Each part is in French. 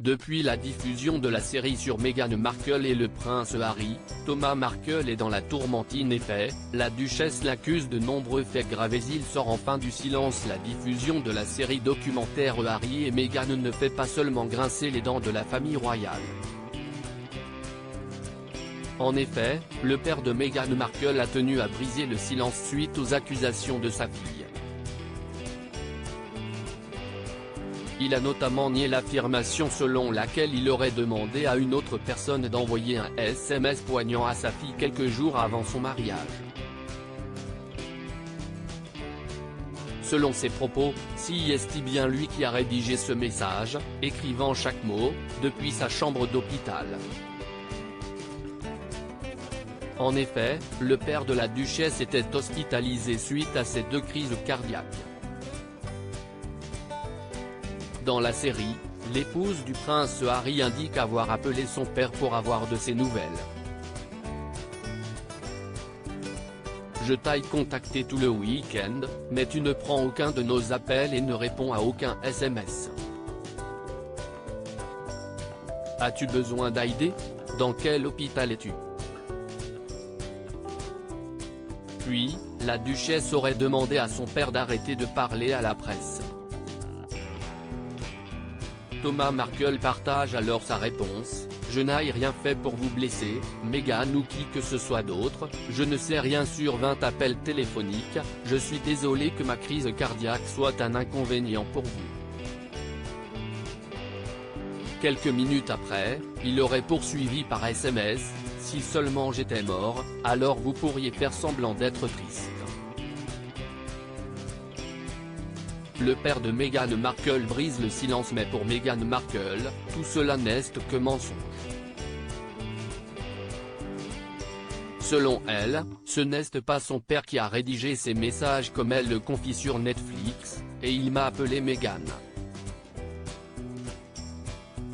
Depuis la diffusion de la série sur Meghan Markle et le prince Harry, Thomas Markle est dans la tourmente. En effet, la duchesse l'accuse de nombreux faits graves et il sort enfin du silence. La diffusion de la série documentaire Harry et Meghan ne fait pas seulement grincer les dents de la famille royale. En effet, le père de Meghan Markle a tenu à briser le silence suite aux accusations de sa fille. Il a notamment nié l'affirmation selon laquelle il aurait demandé à une autre personne d'envoyer un SMS poignant à sa fille quelques jours avant son mariage. Selon ses propos, c'est bien lui qui a rédigé ce message, écrivant chaque mot, depuis sa chambre d'hôpital. En effet, le père de la duchesse était hospitalisé suite à ces 2 crises cardiaques. Dans la série, l'épouse du prince Harry indique avoir appelé son père pour avoir de ses nouvelles. Je t'ai contacté tout le week-end, mais tu ne prends aucun de nos appels et ne réponds à aucun SMS. As-tu besoin d'aide? Dans quel hôpital es-tu? Puis, la duchesse aurait demandé à son père d'arrêter de parler à la presse. Thomas Markle partage alors sa réponse: « Je n'ai rien fait pour vous blesser, Meghan ou qui que ce soit d'autre, je ne sais rien sur 20 appels téléphoniques, je suis désolé que ma crise cardiaque soit un inconvénient pour vous. » Quelques minutes après, il aurait poursuivi par SMS: « Si seulement j'étais mort, alors vous pourriez faire semblant d'être triste. » Le père de Meghan Markle brise le silence, mais pour Meghan Markle, tout cela n'est que mensonge. Selon elle, ce n'est pas son père qui a rédigé ces messages comme elle le confie sur Netflix, et il m'a appelé Meghan.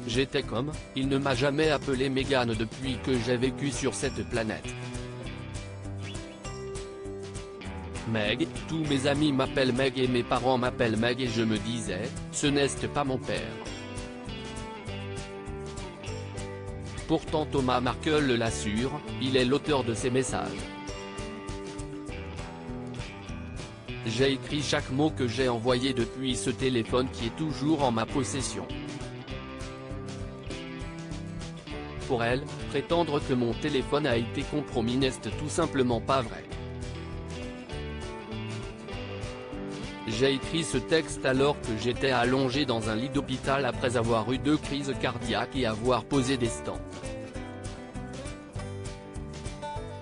J'étais comme, il ne m'a jamais appelé Meghan depuis que j'ai vécu sur cette planète. Meg, tous mes amis m'appellent Meg et mes parents m'appellent Meg et je me disais, ce n'est pas mon père. Pourtant Thomas Markle l'assure, il est l'auteur de ces messages. J'ai écrit chaque mot que j'ai envoyé depuis ce téléphone qui est toujours en ma possession. Pour elle, prétendre que mon téléphone a été compromis n'est tout simplement pas vrai. J'ai écrit ce texte alors que j'étais allongé dans un lit d'hôpital après avoir eu 2 crises cardiaques et avoir posé des stents.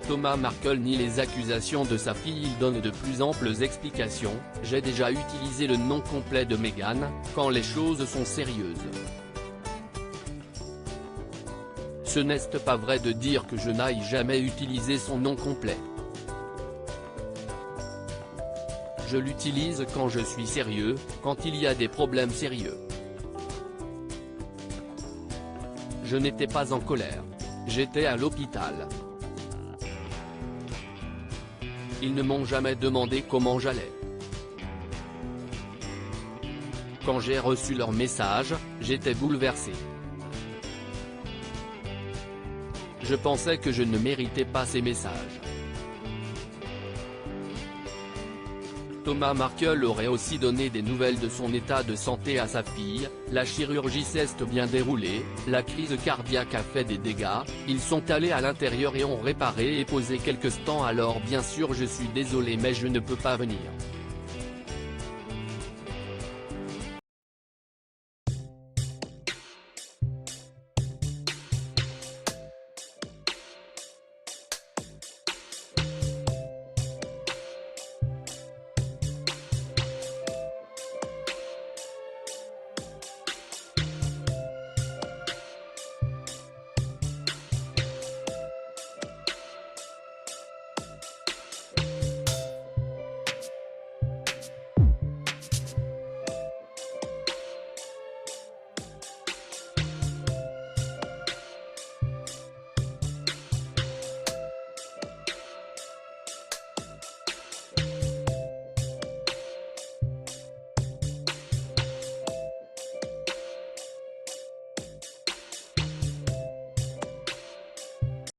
Thomas Markle nie les accusations de sa fille. Il donne de plus amples explications: « J'ai déjà utilisé le nom complet de Meghan, quand les choses sont sérieuses. Ce n'est pas vrai de dire que je n'ai jamais utilisé son nom complet. Je l'utilise quand je suis sérieux, quand il y a des problèmes sérieux. Je n'étais pas en colère. J'étais à l'hôpital. Ils ne m'ont jamais demandé comment j'allais. Quand j'ai reçu leur message, j'étais bouleversé. Je pensais que je ne méritais pas ces messages. » Thomas Markle aurait aussi donné des nouvelles de son état de santé à sa fille: « La chirurgie s'est bien déroulée, la crise cardiaque a fait des dégâts, ils sont allés à l'intérieur et ont réparé et posé quelques stents, alors bien sûr je suis désolé mais je ne peux pas venir. »